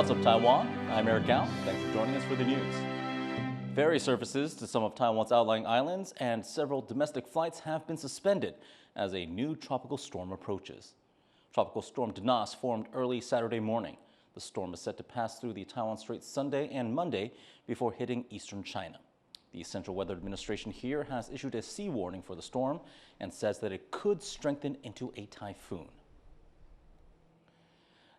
What's up, Taiwan? I'm Eric Gao. Thanks for joining us for the news. Ferry services to some of Taiwan's outlying islands and several domestic flights have been suspended as a new tropical storm approaches. Tropical storm Danas formed early Saturday morning. The storm is set to pass through the Taiwan Strait Sunday and Monday before hitting eastern China. The Central Weather Administration here has issued a sea warning for the storm and says that it could strengthen into a typhoon.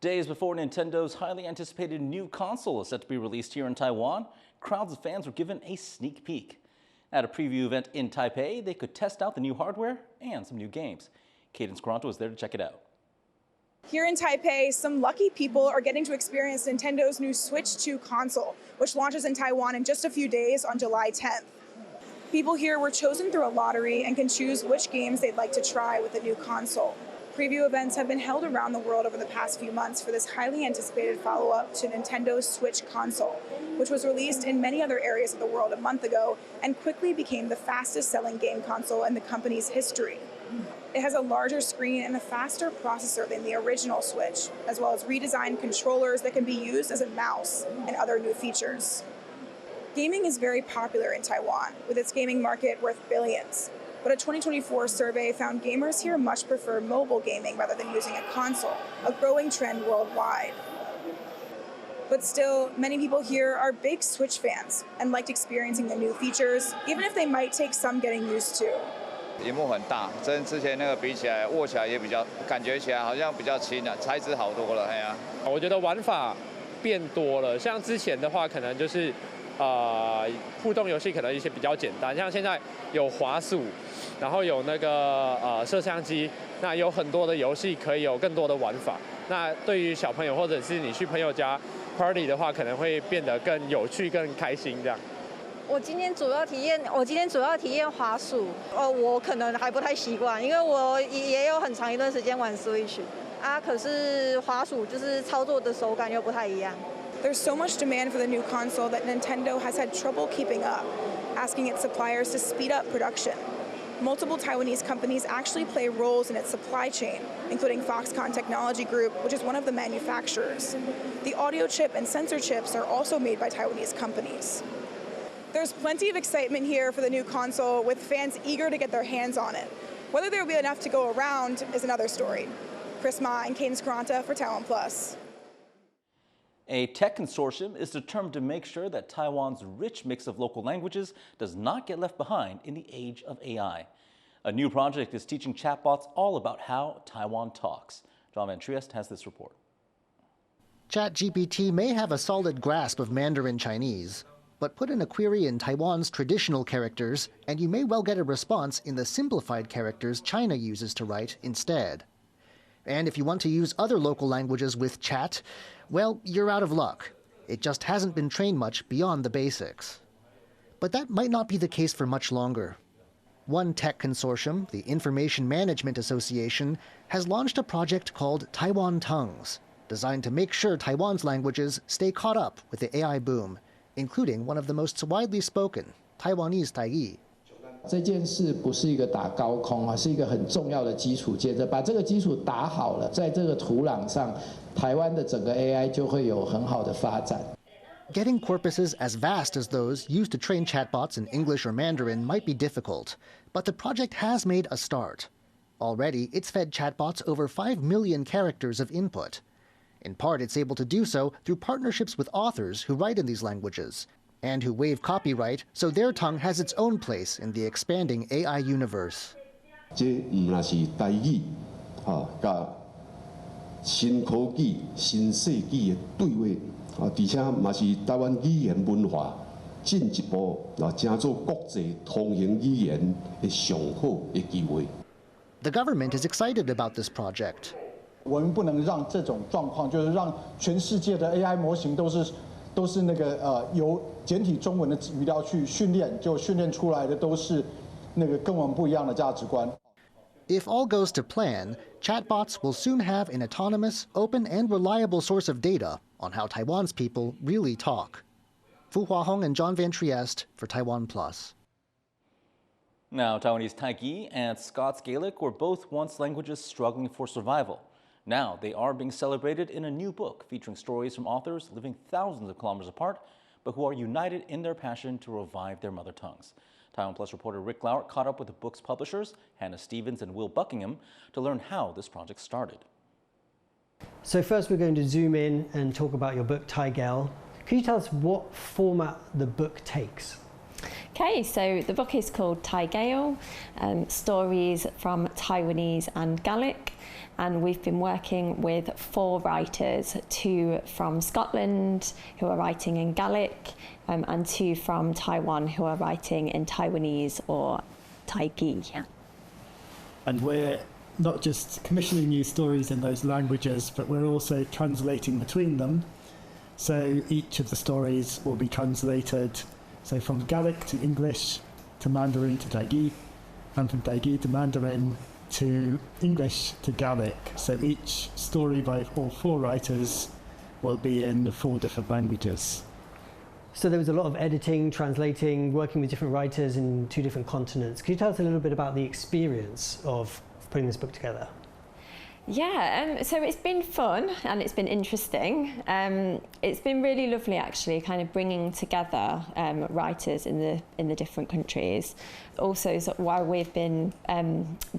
Days before Nintendo's highly anticipated new console is set to be released here in Taiwan, crowds of fans were given a sneak peek. At a preview event in Taipei, they could test out the new hardware and some new games. Cadence Caranto was there to check it out. Here in Taipei, some lucky people are getting to experience Nintendo's new Switch 2 console, which launches in Taiwan in just a few days on July 10th. People here were chosen through a lottery and can choose which games they'd like to try with the new console. Preview events have been held around the world over the past few months for this highly anticipated follow-up to Nintendo's Switch console, which was released in many other areas of the world a month ago and quickly became the fastest-selling game console in the company's history. It has a larger screen and a faster processor than the original Switch, as well as redesigned controllers that can be used as a mouse and other new features. Gaming is very popular in Taiwan, with its gaming market worth billions. But a 2024 survey found gamers here much prefer mobile gaming rather than using a console, a growing trend worldwide. But still, many people here are big Switch fans and liked experiencing the new features, even if they might take some getting used to. 屏幕很大，跟之前那个比起来，握起来也比较，感觉起来好像比较轻了，材质好多了，哎呀。我觉得玩法变多了，像之前的话，可能就是互动游戏可能一些比较简单，像现在有滑鼠，然后有那个摄像机，那有很多的游戏可以有更多的玩法。那对于小朋友或者是你去朋友家 party 的话，可能会变得更有趣、更开心这样。 我今天主要体验滑鼠，我可能还不太习惯，因为我也有很长一段时间玩 Switch 啊，可是滑鼠就是操作的手感又不太一样。 There's so much demand for the new console that Nintendo has had trouble keeping up, asking its suppliers to speed up production. Multiple Taiwanese companies actually play roles in its supply chain, including Foxconn Technology Group, which is one of the manufacturers. The audio chip and sensor chips are also made by Taiwanese companies. There's plenty of excitement here for the new console, with fans eager to get their hands on it. Whether there will be enough to go around is another story. Chris Ma and Cadence Caranto for TaiwanPlus. A tech consortium is determined to make sure that Taiwan's rich mix of local languages does not get left behind in the age of AI. A new project is teaching chatbots all about how Taiwan talks. John Van Trieste has this report. ChatGPT may have a solid grasp of Mandarin Chinese, but put in a query in Taiwan's traditional characters, and you may well get a response in the simplified characters China uses to write instead. And if you want to use other local languages with chat, well, you're out of luck. It just hasn't been trained much beyond the basics. But that might not be the case for much longer. One tech consortium, the Information Management Association, has launched a project called Taiwan Tongues, designed to make sure Taiwan's languages stay caught up with the AI boom, including one of the most widely spoken, Taiwanese Taigi. 这件事不是一个打高空啊，是一个很重要的基础建设。把这个基础打好了，在这个土壤上，台湾的整个 AI 就会有很好的发展。Getting corpuses as vast as those used to train chatbots in English or Mandarin might be difficult, but the project has made a start. Already, it's fed chatbots over 5 million characters of input. In part, it's able to do so through partnerships with authors who write in these languages, and who waive copyright, so their tongue has its own place in the expanding AI universe. 这唔那是台语，甲新科技、新世纪的对话，而且嘛是台湾语言文化进一步成做国际通行语言的上好的机会。The government is excited about this project. 我们不能让这种状况，就是让全世界的 AI 模型都是那个由简体中文的语料去训练，就训练出来的都是那个跟我们不一样的价值观。If all goes to plan, chatbots will soon have an autonomous, open, and reliable source of data on how Taiwan's people really talk. Fu Huahong and John Van Trieste for TaiwanPlus. Now, Taiwanese Taigi and Scots Gaelic were both once languages struggling for survival. Now they are being celebrated in a new book featuring stories from authors living thousands of kilometers apart, but who are united in their passion to revive their mother tongues. TaiwanPlus reporter Rick Lauert caught up with the book's publishers, Hannah Stevens and Will Buckingham, to learn how this project started. So first we're going to zoom in and talk about your book, Taigi. Can you tell us what format the book takes? Okay, so the book is called Taigi, Stories from Taiwanese and Gaelic, and we've been working with 4 writers, 2 from Scotland who are writing in Gaelic, and 2 from Taiwan who are writing in Taiwanese or Taigi. And we're not just commissioning new stories in those languages, but we're also translating between them. So each of the stories will be translated, so from Gaelic to English, to Mandarin to Taigi, and from Taigi to Mandarin to English to Gaelic. So each story by all 4 writers will be in 4 different languages. So there was a lot of editing, translating, working with different writers in 2 different continents. Could you tell us a little bit about the experience of putting this book together? Yeah, so it's been fun and it's been interesting. It's been really lovely, actually, kind of bringing together writers in the different countries. Also, while we've been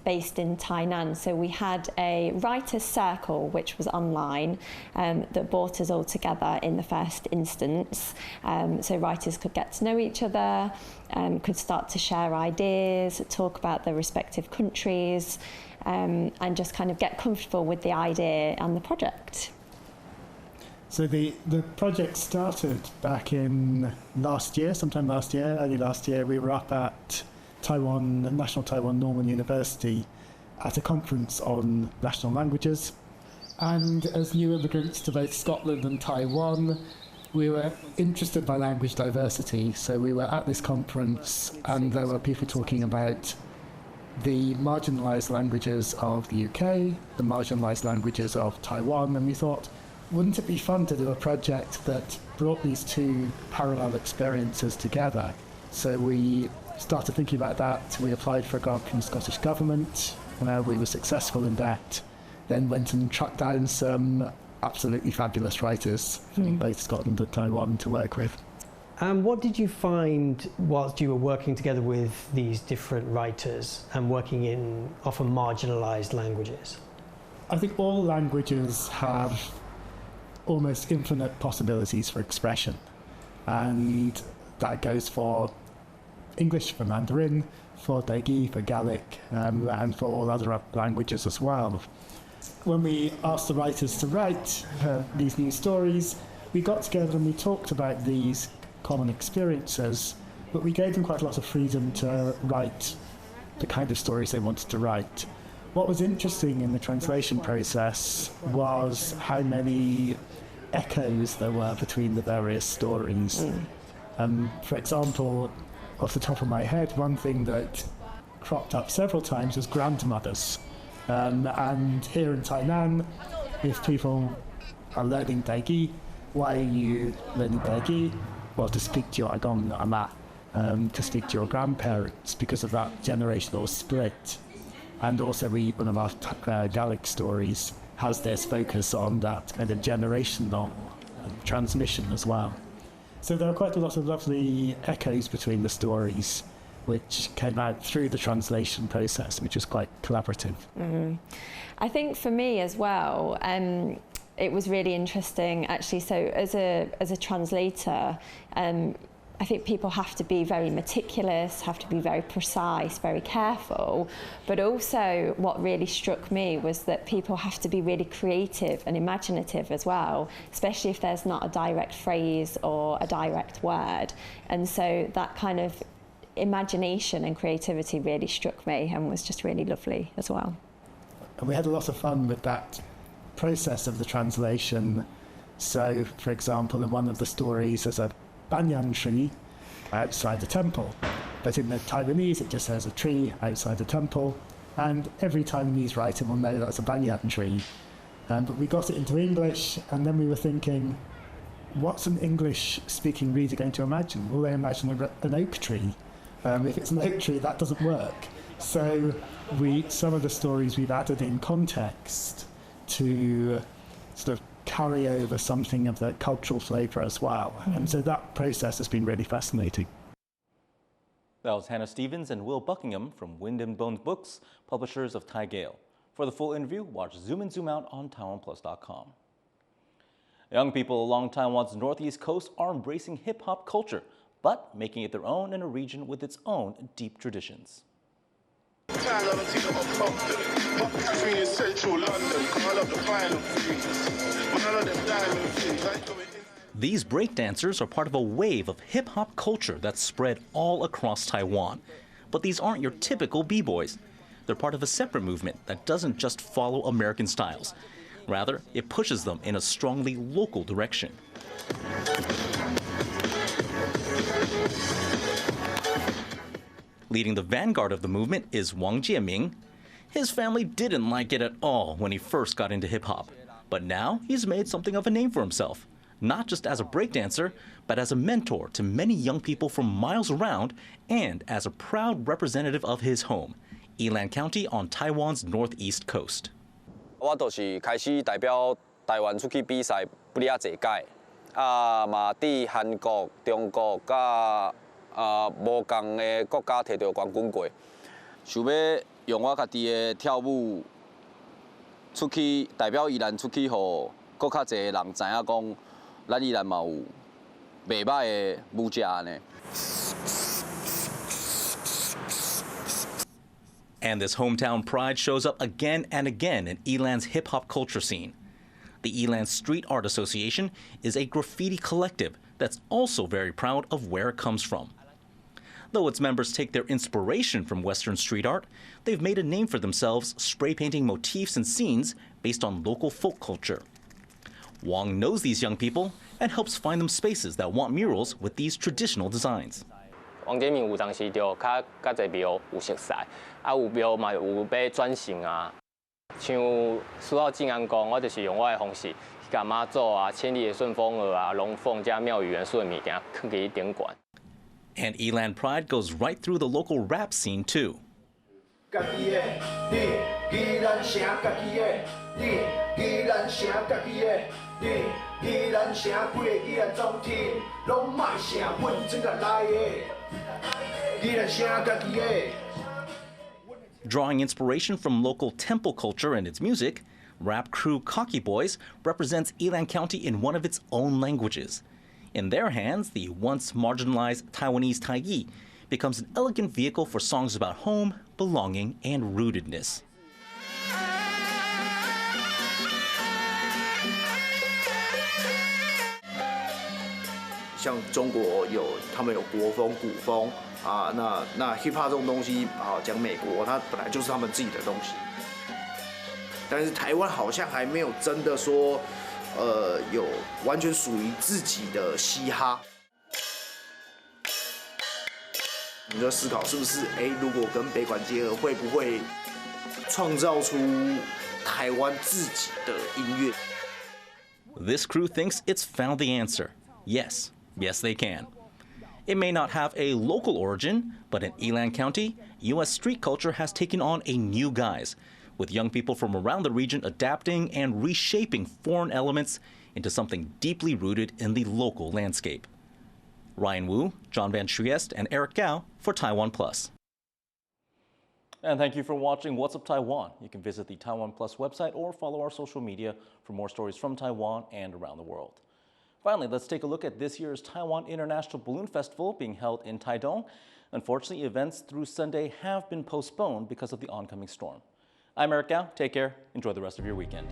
based in Tainan, so we had a writers' circle which was online that brought us all together in the first instance. So writers could get to know each other, could start to share ideas, talk about their respective countries. And just kind of get comfortable with the idea and the project. So the project started back in sometime last year, early last year. We were up at National Taiwan Normal University at a conference on national languages. And as new immigrants to both Scotland and Taiwan, we were interested by language diversity. So we were at this conference and there were people talking about the marginalised languages of the UK, the marginalised languages of Taiwan, and we thought, wouldn't it be fun to do a project that brought these 2 parallel experiences together? So we started thinking about that. We applied for a grant from the Scottish Government, and we were successful in that. Then went and tracked down some absolutely fabulous writers from both Scotland and Taiwan to work with. And what did you find whilst you were working together with these different writers and working in often marginalised languages? I think all languages have almost infinite possibilities for expression. And that goes for English, for Mandarin, for Taigi, for Gaelic, and for all other languages as well. When we asked the writers to write these new stories, we got together and we talked about these common experiences, but we gave them quite a lot of freedom to write the kind of stories they wanted to write. What was interesting in the translation process was how many echoes there were between the various stories. For example, off the top of my head, one thing that cropped up several times was grandmothers. And here in Tainan, if people are learning Taigi, why are you learning Taigi? Well, to speak to your agong ama, to speak to your grandparents because of that generational split. And also one of our Gaelic stories has this focus on that kind of generational transmission as well. So there are quite a lot of lovely echoes between the stories which came out through the translation process, which is quite collaborative. I think for me as well, it was really interesting, actually. So as a translator, I think people have to be very meticulous, have to be very precise, very careful. But also what really struck me was that people have to be really creative and imaginative as well, especially if there's not a direct phrase or a direct word. And so that kind of imagination and creativity really struck me and was just really lovely as well. And we had a lot of fun with that process of the translation. So, for example, in one of the stories, there's a banyan tree outside the temple, but in the Taiwanese it just says a tree outside the temple, and every Taiwanese writer will know that's a banyan tree. But we got it into English, and then we were thinking, what's an English-speaking reader going to imagine? Will they imagine an oak tree? If it's an oak tree, that doesn't work. So some of the stories we've added in context to sort of carry over something of the cultural flavour as well. And so that process has been really fascinating. That was Hannah Stevens and Will Buckingham from Wind and Bones Books, publishers of Taigi. For the full interview, watch Zoom In Zoom Out on TaiwanPlus.com. Young people along Taiwan's northeast coast are embracing hip-hop culture, but making it their own in a region with its own deep traditions. These breakdancers are part of a wave of hip-hop culture that's spread all across Taiwan. But these aren't your typical b-boys. They're part of a separate movement that doesn't just follow American styles. Rather, it pushes them in a strongly local direction. Leading the vanguard of the movement is Wang Jieming. His family didn't like it at all when he first got into hip-hop. But now he's made something of a name for himself, not just as a breakdancer, but as a mentor to many young people from miles around and as a proud representative of his home, Yilan County on Taiwan's northeast coast. 我就是开始代表台湾出去比赛不哩啊侪届，嘛伫韩国、中国甲无共的国家摕到冠军过，想要用我家己的跳舞出去代表宜兰出去，互搁较侪人知影讲，咱宜兰嘛有袂歹的舞者呢。 And this hometown pride shows up again and again in Yilan's hip-hop culture scene. The Yilan Street Art Association is a graffiti collective that's also very proud of where it comes from. Though its members take their inspiration from Western street art, they've made a name for themselves spray painting motifs and scenes based on local folk culture. Wang knows these young people and helps find them spaces that want murals with these traditional designs. 王建民有当时就较侪庙有熟悉，有庙嘛有要转型啊。像苏澳静安宫，我就是用我的方式去甲妈祖千里的顺风耳龙凤加庙宇元素的物件放伫顶馆。And Yilan pride goes right through the local rap scene too. Drawing inspiration from local temple culture and its music, rap crew Cocky Boys represents Yilan County in one of its own languages. In their hands, the once marginalized Taiwanese Taigi becomes an elegant vehicle for songs about home, belonging, and rootedness. 像中国他们有国风、古风啊，那 hip hop 这种东西啊，讲美国，它本来就是他们自己的东西。但是台湾好像还没有真的说，有完全属于自己的嘻哈。你就思考是不是，如果跟北管结合，会不会创造出台湾自己的音乐？ This crew thinks it's found the answer. Yes. Yes, they can. It may not have a local origin, but in Yilan County, U.S. street culture has taken on a new guise, with young people from around the region adapting and reshaping foreign elements into something deeply rooted in the local landscape. Ryan Wu, John Van Trieste, and Eric Gao for TaiwanPlus. And thank you for watching What's Up Taiwan. You can visit the TaiwanPlus website or follow our social media for more stories from Taiwan and around the world. Finally, let's take a look at this year's Taiwan International Balloon Festival being held in Taidong. Unfortunately, events through Sunday have been postponed because of the oncoming storm. I'm Eric Gao. Take care. Enjoy the rest of your weekend.